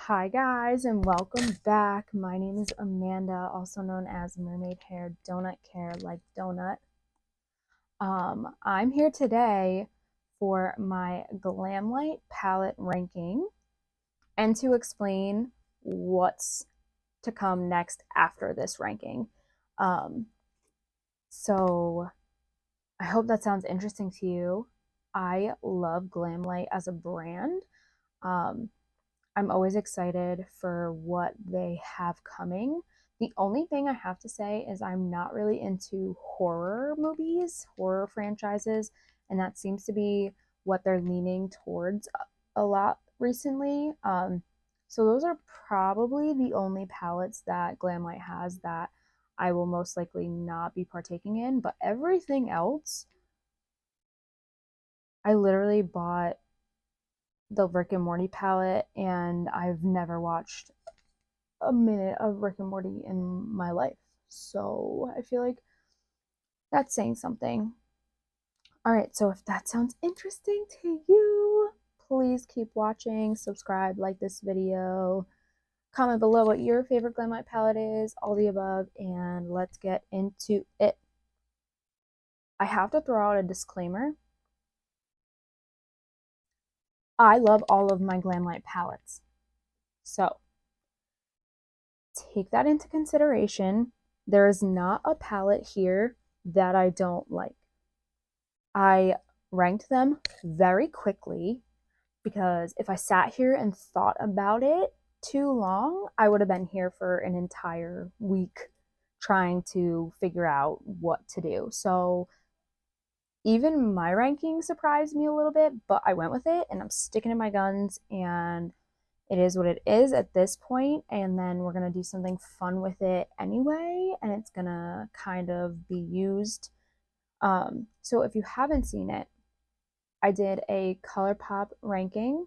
Hi guys and welcome back. My name is Amanda, also known as Mermaid Hair Donut Care like Donut. I'm here today for my Glamlite palette ranking and to explain what's to come next after this ranking. So I hope that sounds interesting to you. I love Glamlite as a brand. I'm always excited for what they have coming. The only thing I have to say is I'm not really into horror movies, horror franchises, and that seems to be what they're leaning towards a lot recently. So those are probably the only palettes that Glamlite has that I will most likely not be partaking in, but everything else, I literally bought the Rick and Morty palette and I've never watched a minute of Rick and Morty in my life. So I feel like that's saying something. All right, so if that sounds interesting to you, please keep watching, subscribe, like this video, comment below what your favorite Glamlite palette is, all the above, and let's get into it. I have to throw out a disclaimer. I love all of my Glamlite palettes. So take that into consideration. There is not a palette here that I don't like. I ranked them very quickly because if I sat here and thought about it too long, I would have been here for an entire week trying to figure out what to do. So even my ranking surprised me a little bit, but I went with it and I'm sticking to my guns and it is what it is at this point, and then we're going to do something fun with it anyway, and it's going to kind of be used. So if you haven't seen it, I did a ColourPop ranking,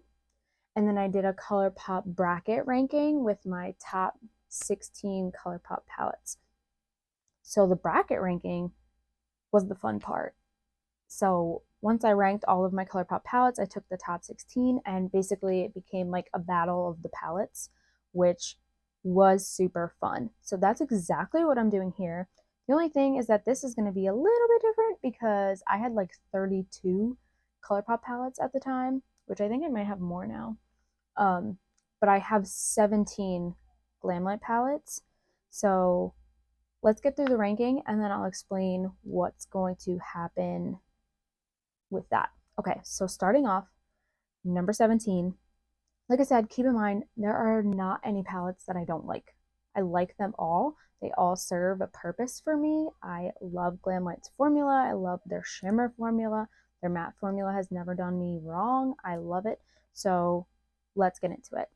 and then I did a ColourPop bracket ranking with my top 16 ColourPop palettes. So the bracket ranking was the fun part. So once I ranked all of my ColourPop palettes, I took the top 16 and basically it became like a battle of the palettes, which was super fun. So that's exactly what I'm doing here. The only thing is that this is going to be a little bit different because I had like 32 ColourPop palettes at the time, which I think I might have more now. But I have 17 Glamlite palettes. So let's get through the ranking and then I'll explain what's going to happen with that. Okay, so starting off, number 17. Like I said, keep in mind, there are not any palettes that I don't like. I like them all. They all serve a purpose for me. I love Glamlite's formula. I love their shimmer formula. Their matte formula has never done me wrong. I love it. So let's get into it.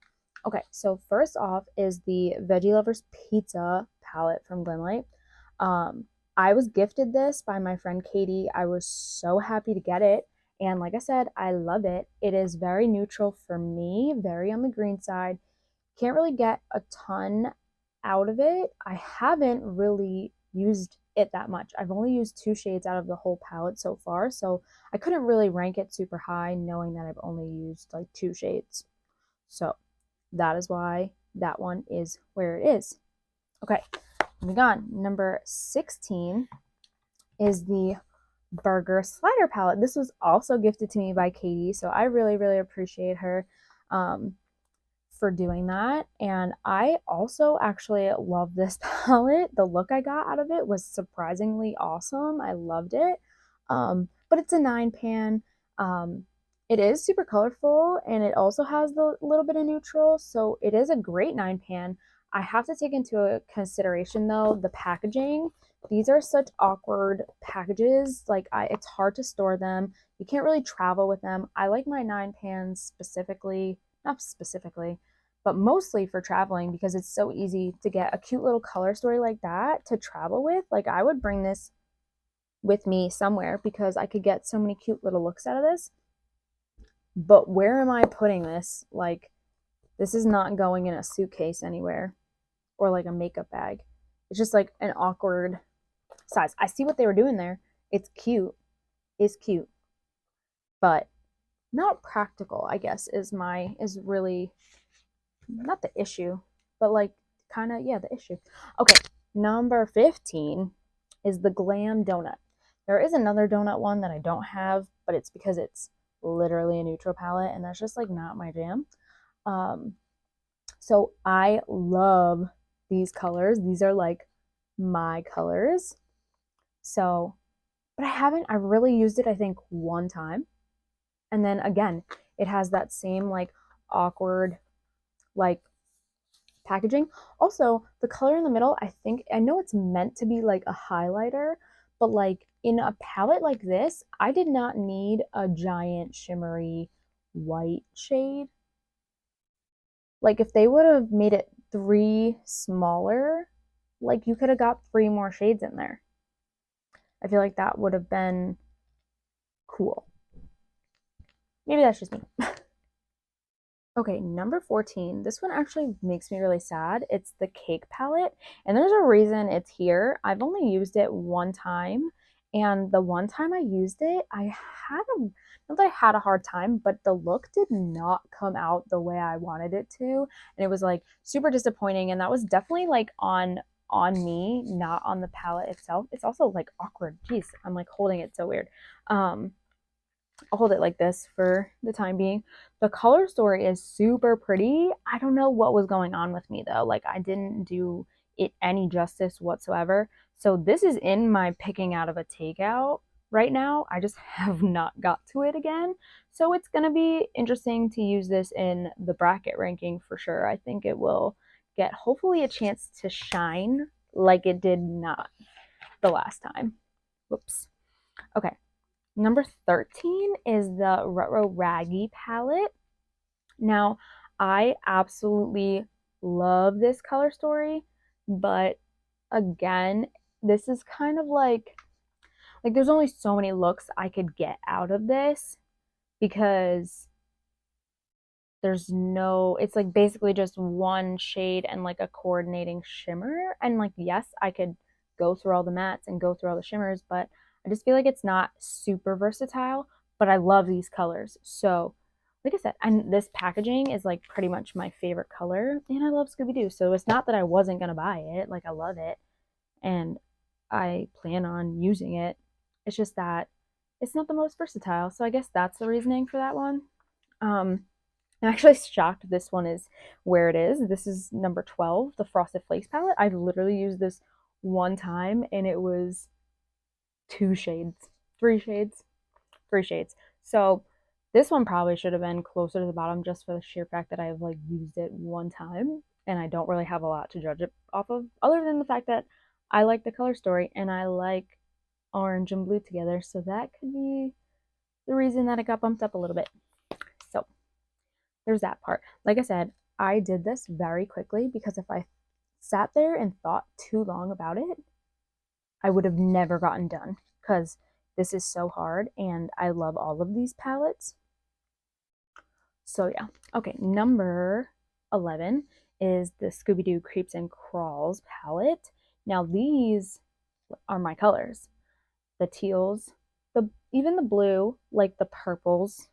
Okay, so first off is the Veggie Lovers Pizza palette from Glamlite. I was gifted this by my friend Katie. I was so happy to get it. And like I said, I love it. It is very neutral for me, very on the green side. Can't really get a ton out of it. I haven't really used it that much. I've only used 2 shades out of the whole palette so far, so I couldn't really rank it super high knowing that I've only used like 2 shades. So that is why that one is where it is. Okay, moving on. Number 16 is the Burger Slider palette. This was also gifted to me by Katie, so I really, really appreciate her for doing that. And I also actually love this palette. The look I got out of it was surprisingly awesome. I loved it. But it's a 9-pan. It is super colorful and it also has the little bit of neutral, so it is a great 9-pan. I have to take into consideration though the packaging. These are such awkward packages. Like it's hard to store them. You can't really travel with them. I like my 9-pans specifically, not specifically, but mostly for traveling because it's so easy to get a cute little color story like that to travel with. Like I would bring this with me somewhere because I could get so many cute little looks out of this. But where am I putting this? Like, this is not going in a suitcase anywhere or like a makeup bag. It's just like an awkward size. I see what they were doing there. It's cute. It's cute. But not practical, I guess, is really not the issue, but like kind of, yeah, the issue. Okay, number 15 is the Glam Donut. There is another donut one that I don't have, but it's because it's literally a neutral palette, and that's just like not my jam. So I love these colors. These are like my colors. So, but I really used it, I think, one time. And then again, it has that same like awkward, like packaging. Also, the color in the middle, I know it's meant to be like a highlighter, but like in a palette like this, I did not need a giant shimmery white shade. Like if they would have made it 3 smaller, like you could have got 3 more shades in there. I feel like that would have been cool. Maybe that's just me. Okay, number 14. This one actually makes me really sad. It's the Cake palette, and there's a reason it's here. I've only used it one time, and the one time I used it, not that I had a hard time, but the look did not come out the way I wanted it to, and it was like super disappointing, and that was definitely like on me, not on the palette itself. It's also like awkward. Jeez, I'm like holding it so weird. I'll hold it like this for the time being. The color story is super pretty. I don't know what was going on with me though. Like I didn't do it any justice whatsoever. So this is in my picking out of a takeout right now. I just have not got to it again. So it's going to be interesting to use this in the bracket ranking for sure. I think it will get hopefully a chance to shine like it did not the last time. Whoops. Okay. Number 13 is the Retro Raggy palette. Now, I absolutely love this color story, but again, this is kind of like there's only so many looks I could get out of this because it's like basically just one shade and like a coordinating shimmer. And like, yes, I could go through all the mattes and go through all the shimmers, but I just feel like it's not super versatile, but I love these colors. So like I said, and this packaging is like pretty much my favorite color, and I love Scooby-Doo. So it's not that I wasn't going to buy it. Like I love it and I plan on using it. It's just that it's not the most versatile. So I guess that's the reasoning for that one. I'm actually shocked this one is where it is. This is number 12, the Frosted Flakes palette. I've literally used this one time and it was 2 shades, 3 shades, 3 shades. So this one probably should have been closer to the bottom just for the sheer fact that I've like used it one time and I don't really have a lot to judge it off of other than the fact that I like the color story and I like orange and blue together. So that could be the reason that it got bumped up a little bit. So there's that part. Like I said, I did this very quickly because if I sat there and thought too long about it, I would have never gotten done because this is so hard and I love all of these palettes. So yeah. Okay, number 11 is the Scooby-Doo Creeps and Crawls palette. Now these are my colors. The teals, even the blue, like the purples.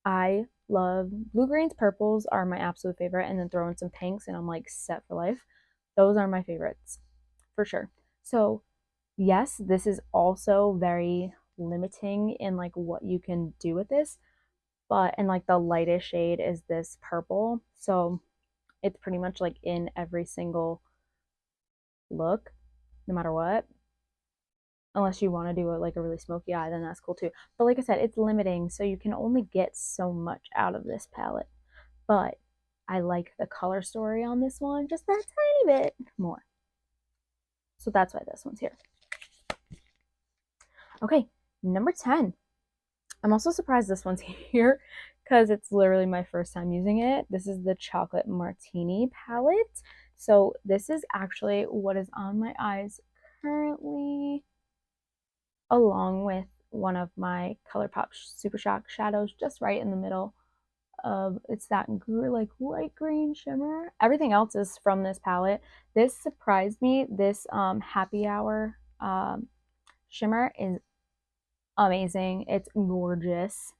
I love blue, greens, purples are my absolute favorite, and then throw in some pinks and I'm like set for life. Those are my favorites for sure. So yes, this is also very limiting in like what you can do with this, but and like the lightest shade is this purple, so it's pretty much like in every single look no matter what. Unless you want to do it like a really smoky eye, then that's cool too. But like I said, it's limiting, so you can only get so much out of this palette. But I like the color story on this one just that tiny bit more. So that's why this one's here. Okay, number 10. I'm also surprised this one's here because it's literally my first time using it. This is the Chocolate Martini palette. So this is actually what is on my eyes currently, along with one of my ColourPop Super Shock shadows just right in the middle of it's that like light green shimmer. Everything else is from this palette. This surprised me. This happy hour shimmer is amazing. It's gorgeous.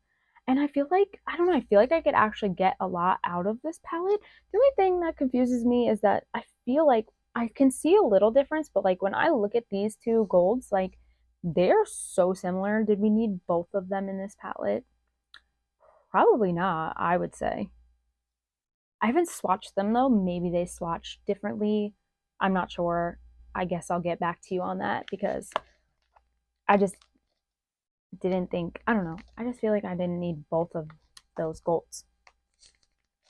And I feel like, I don't know, I feel like I could actually get a lot out of this palette. The only thing that confuses me is that I feel like I can see a little difference, but like when I look at these two golds, like they're so similar. Did we need both of them in this palette? Probably not, I would say. I haven't swatched them though. Maybe they swatched differently. I'm not sure. I guess I'll get back to you on that because I just didn't think, I don't know. I just feel like I didn't need both of those golds.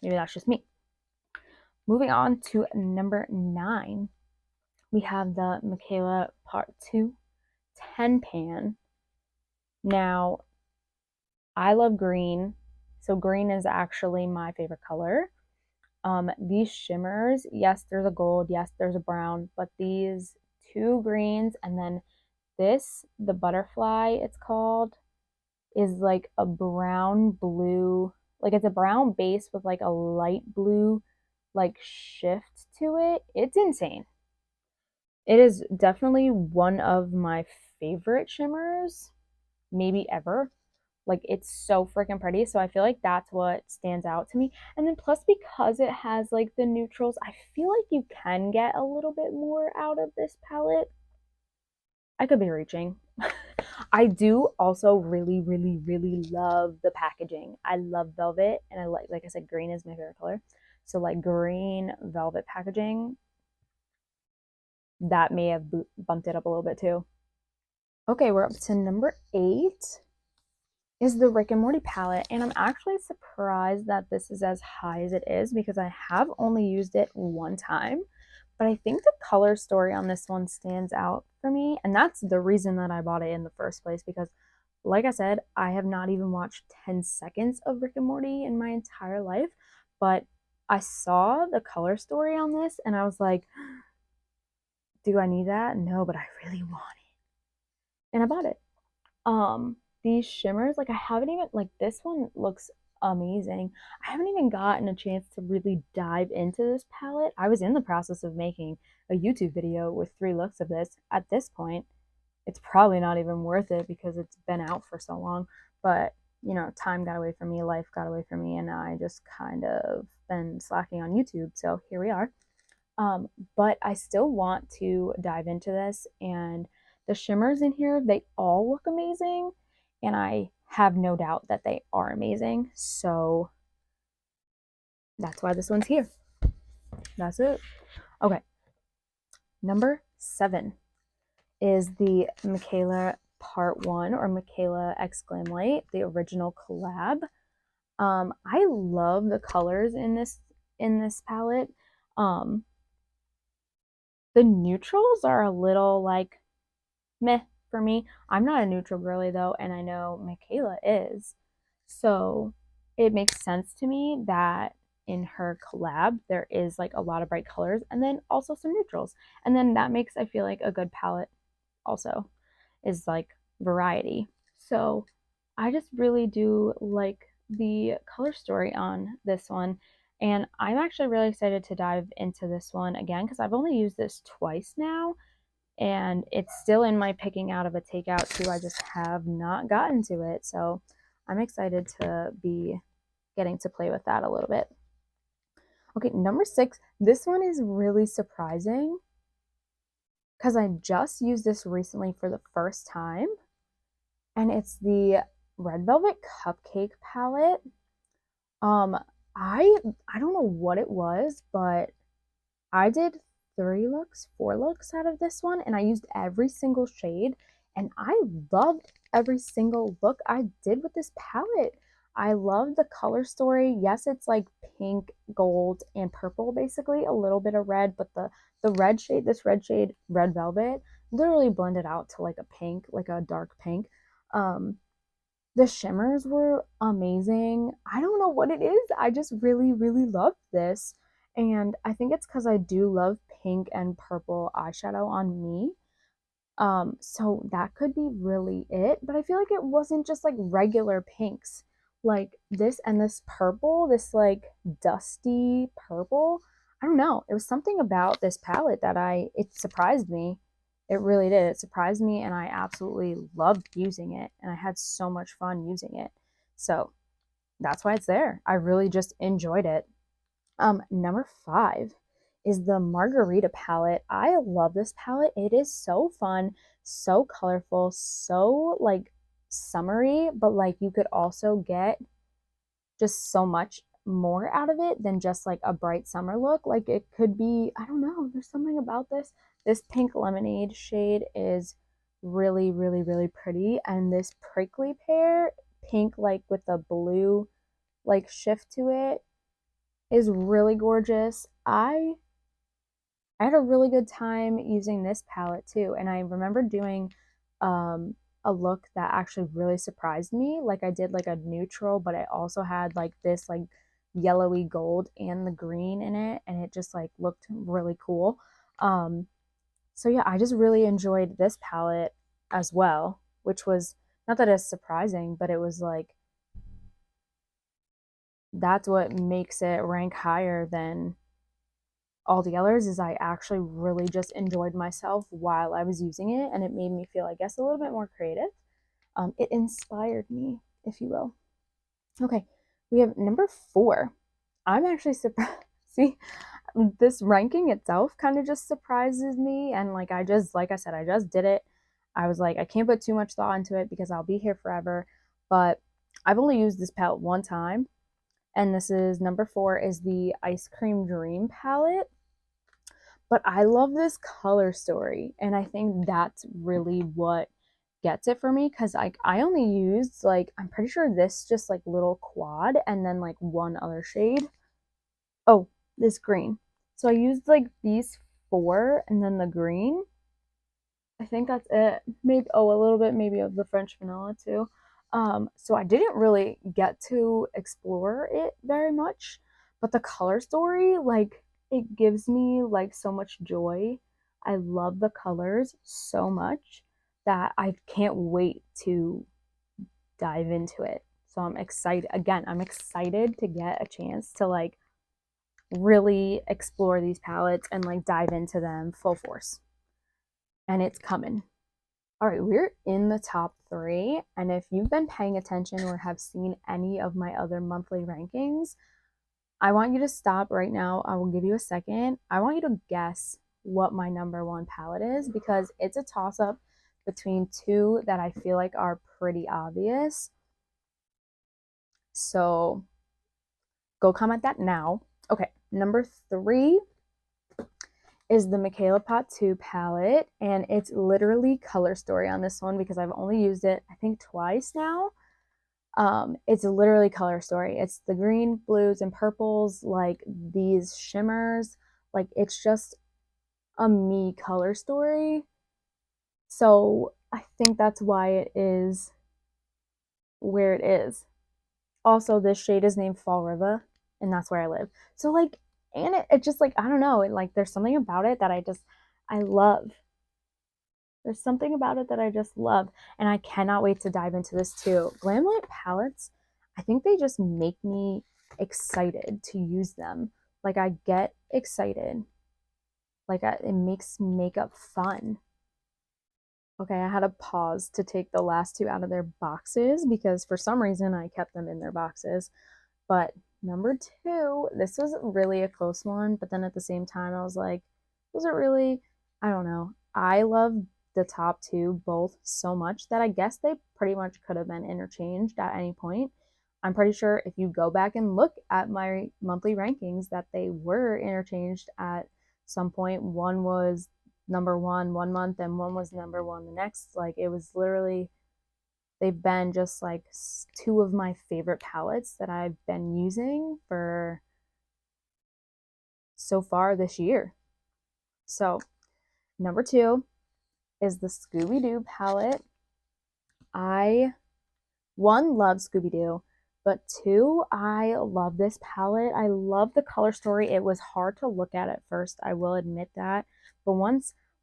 Maybe that's just me. Moving on to number 9, we have the Mikayla Paht 2 10 pan. Now, I love green, so green is actually my favorite color. These shimmers, yes, there's a gold, yes, there's a brown, but these 2 greens and then this, the butterfly, it's called, is like a brown blue, like it's a brown base with like a light blue like shift to it. It's insane. It is definitely one of my favorite shimmers, maybe ever. Like it's so freaking pretty. So I feel like that's what stands out to me. And then plus because it has like the neutrals, I feel like you can get a little bit more out of this palette. I could be reaching. I do also really, really, really love the packaging. I love velvet, and I like I said, green is my favorite color. So like green velvet packaging, that may have bumped it up a little bit too. Okay, we're up to number 8 is the Rick and Morty palette, and I'm actually surprised that this is as high as it is because I have only used it one time. But I think the color story on this one stands out for me, and that's the reason that I bought it in the first place because like I said, I have not even watched 10 seconds of Rick and Morty in my entire life, but I saw the color story on this and I was like, do I need that? No, but I really want it. And I bought it. These shimmers, like I haven't even, like this one looks amazing. I haven't even gotten a chance to really dive into this palette. I was in the process of making a YouTube video with 3 looks of this. At this point, it's probably not even worth it because it's been out for so long. But, you know, time got away from me, life got away from me, and I just kind of been slacking on YouTube. So here we are. But I still want to dive into this, and the shimmers in here, they all look amazing, and I have no doubt that they are amazing. So that's why this one's here. That's it. Okay. Number 7 is the Mikayla Part 1 or Mikayla X Glamlite, the original collab. I love the colors in this palette. The neutrals are a little like meh for me. I'm not a neutral girly though, and I know Mikayla is. So it makes sense to me that in her collab there is like a lot of bright colors and then also some neutrals. And then that makes I feel like a good palette also is like variety. So I just really do like the color story on this one. And I'm actually really excited to dive into this one again because I've only used this twice now. And it's still in my picking out of a takeout too. I just have not gotten to it. So I'm excited to be getting to play with that a little bit. Okay, number 6. This one is really surprising because I just used this recently for the first time. And it's the Red Velvet Cupcake palette. I don't know what it was, but I did 3 looks, 4 looks out of this one, and I used every single shade, and I loved every single look I did with this palette. I love the color story. Yes, it's like pink, gold, and purple, basically, a little bit of red, but the red shade, this red shade, Red Velvet, literally blended out to like a pink, like a dark pink. The shimmers were amazing. I don't know what it is. I just really, really love this. And I think it's because I do love pink and purple eyeshadow on me. So that could be really it. But I feel like it wasn't just like regular pinks. Like this and this purple, this like dusty purple. I don't know. It was something about this palette that it surprised me. It really did. It surprised me and I absolutely loved using it. And I had so much fun using it. So that's why it's there. I really just enjoyed it. Number 5 is the Margarita palette. I love this palette. It is so fun, so colorful, so like summery, but like you could also get just so much more out of it than just like a bright summer look. Like it could be, I don't know, there's something about this. This pink lemonade shade is really, really, really pretty. And this prickly pear, pink like with the blue like shift to it, is really gorgeous. I had a really good time using this palette too, and I remember doing a look that actually really surprised me. Like I did like a neutral, but I also had like this like yellowy gold and the green in it, and it just like looked really cool. Um, so yeah, I just really enjoyed this palette as well, which was not that it's surprising, but it was like that's what makes it rank higher than all the others is I actually really just enjoyed myself while I was using it, and it made me feel, I guess, a little bit more creative. It inspired me, if you will. Okay, we have number 4. I'm actually surprised. See, this ranking itself kind of just surprises me, and like like I said, I just did it. I was like, I can't put too much thought into it because I'll be here forever. But I've only used this palette one time, and this is number 4 is the Ice Cream Dream palette. But I love this color story, and I think that's really what gets it for me because like I only used like I'm pretty sure this just like little quad and then like one other shade. Oh, this green. So I used like these 4 and then the green. I think that's it. Maybe a little bit maybe of the French vanilla too. So I didn't really get to explore it very much, but the color story, like it gives me like so much joy. I love the colors so much that I can't wait to dive into it. So I'm excited. Again, I'm excited to get a chance to like really explore these palettes and like dive into them full force. And it's coming. All right, we're in the top 3. And if you've been paying attention or have seen any of my other monthly rankings, I want you to stop right now. I will give you a second. I want you to guess what my number 1 palette is because it's a toss up between 2 that I feel like are pretty obvious. So go comment that now. Okay, number 3 is the Mikayla Paht 2 palette, and it's literally color story on this one because I've only used it I think twice now. It's literally color story. It's the green, blues, and purples, like these shimmers. Like it's just a me color story. So I think that's why it is where it is. Also, this shade is named Fall River, and that's where I live. So like, and it just like I don't know, it like there's something about it that I love. There's something about it that I just love, and I cannot wait to dive into this too. Glamlite palettes, I think they just make me excited to use them. Like I get excited. It makes makeup fun. Okay, I had to pause to take the last 2 out of their boxes because for some reason I kept them in their boxes. But number 2, this was really a close one, but then at the same time I was like, was it really? I don't know. I love the top 2 both so much that I guess they pretty much could have been interchanged at any point. I'm pretty sure if you go back and look at my monthly rankings that they were interchanged at some point. One was number 1 one month and one was number 1 the next. Like it was literally they've been just like 2 of my favorite palettes that I've been using for so far this year. So, number 2 is the Scooby Doo palette. I, one, love Scooby Doo, but 2, I love this palette. I love the color story. It was hard to look at first, I will admit that. But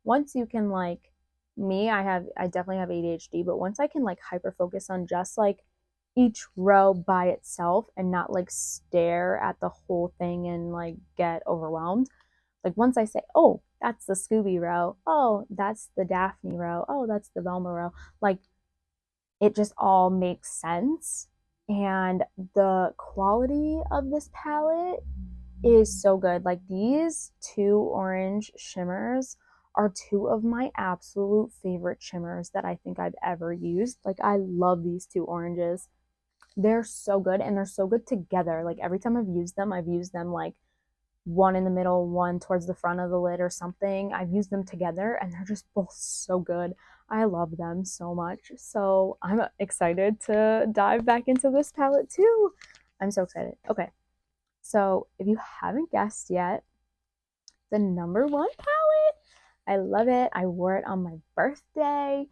once you can like me, I definitely have ADHD, but once I can like hyper focus on just like each row by itself and not like stare at the whole thing and like get overwhelmed. Like once I say, "Oh, that's the Scooby row. Oh, that's the Daphne row. Oh, that's the Velma row." Like it just all makes sense And the quality of this palette is so good. Like these two orange shimmers are two of my absolute favorite shimmers that I think I've ever used. Like I love these two oranges. They're so good and they're so good together. Like every time I've used them like one in the middle, one towards the front of the lid or something. I've used them together and they're just both so good. I love them so much. So I'm excited to dive back into this palette too. I'm so excited. Okay, so if you haven't guessed yet, the number one palette, I love it. I wore it on my birthday,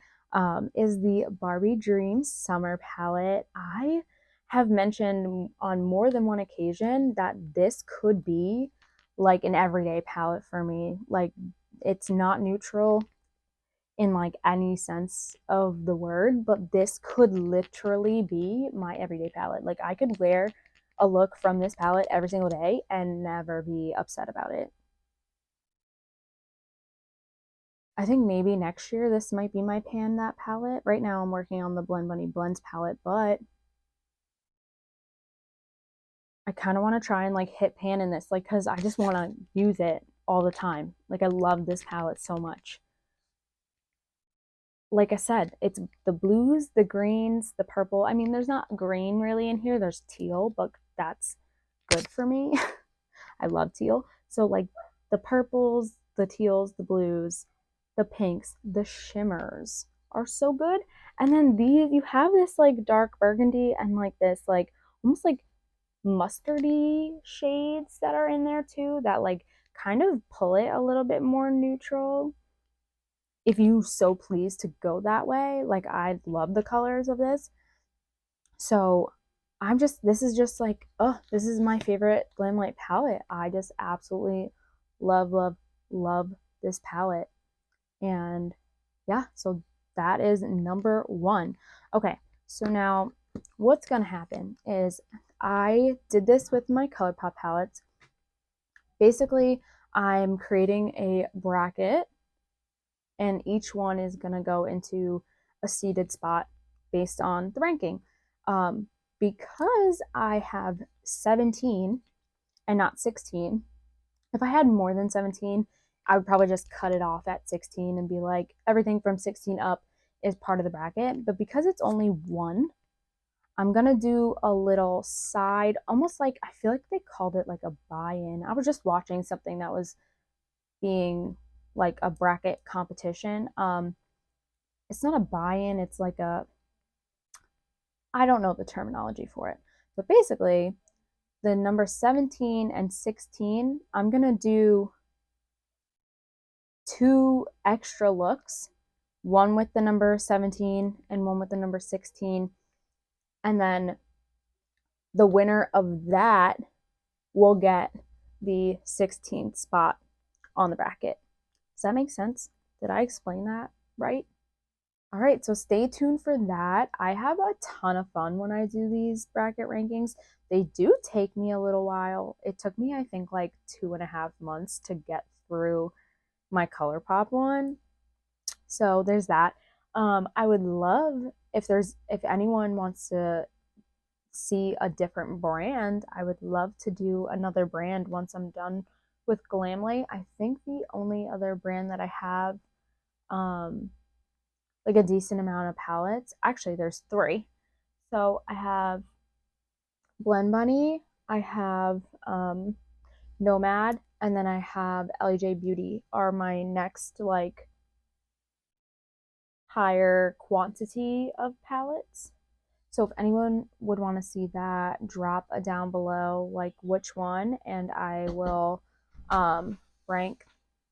is the Barbie Dreams Summer palette. I have mentioned on more than one occasion that this could be like an everyday palette for me. Like it's not neutral in like any sense of the word, but this could literally be my everyday palette. Like I could wear a look from this palette every single day and never be upset about it. I think maybe next year this might be my Pan That palette. Right now I'm working on the Blend Bunny Blends palette, but I kind of want to try and like hit pan in this, like, because I just want to use it all the time. Like I love this palette so much. Like I said, it's the blues, the greens, the purple. I mean, there's not green really in here. There's teal, but that's good for me. I love teal. So like the purples, the teals, the blues, the pinks, the shimmers are so good. And then these, you have this like dark burgundy and like this like almost like mustardy shades that are in there too that like kind of pull it a little bit more neutral if you so please to go that way. Like I love the colors of this. So this is just like, oh, this is my favorite Glamlite palette. I just absolutely love, love, love this palette. And yeah, so that is number one. Okay, so now what's gonna happen is I did this with my ColourPop palettes. Basically, I'm creating a bracket and each one is gonna go into a seated spot based on the ranking. Um, because I have 17 and not 16, if I had more than 17, I would probably just cut it off at 16 and be like, everything from 16 up is part of the bracket. But because it's only one, I'm gonna do a little side, almost like I feel like they called it like a buy-in. I was just watching something that was being like a bracket competition. It's not a buy-in, it's like a, I don't know the terminology for it. But basically, the number 17 and 16, I'm gonna do two extra looks, one with the number 17 and one with the number 16. And then the winner of that will get the 16th spot on the bracket. Does that make sense? Did I explain that right? All right, so stay tuned for that. I have a ton of fun when I do these bracket rankings. They do take me a little while. It took me, I think, like 2.5 months to get through my ColourPop one. So there's that. I would love if anyone wants to see a different brand, I would love to do another brand once I'm done with Glamlite. I think the only other brand that I have like a decent amount of palettes, actually there's three. So I have Blend Bunny, I have Nomad, and then I have Elli Beauty are my next like higher quantity of palettes. So if anyone would want to see that, drop a down below like which one, and I will rank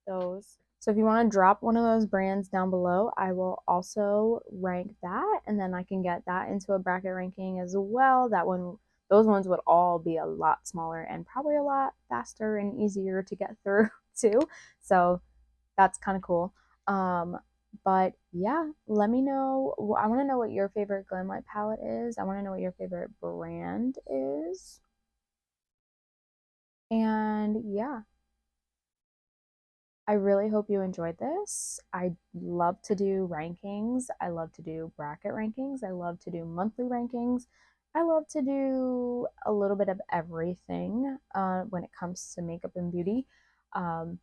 those. So if you want to drop one of those brands down below, I will also rank that, and then I can get that into a bracket ranking as well. That one, those ones would all be a lot smaller and probably a lot faster and easier to get through too. So that's kind of cool. But yeah, let me know. I want to know what your favorite Glamlite palette is. I want to know what your favorite brand is. And yeah, I really hope you enjoyed this. I love to do rankings. I love to do bracket rankings. I love to do monthly rankings. I love to do a little bit of everything when it comes to makeup and beauty. Um,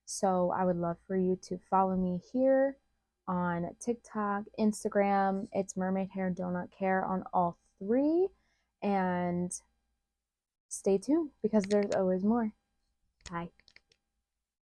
so I would love for you to follow me here on TikTok, Instagram. It's Mermaid Hair Donut Care on all three. And stay tuned because there's always more. Bye.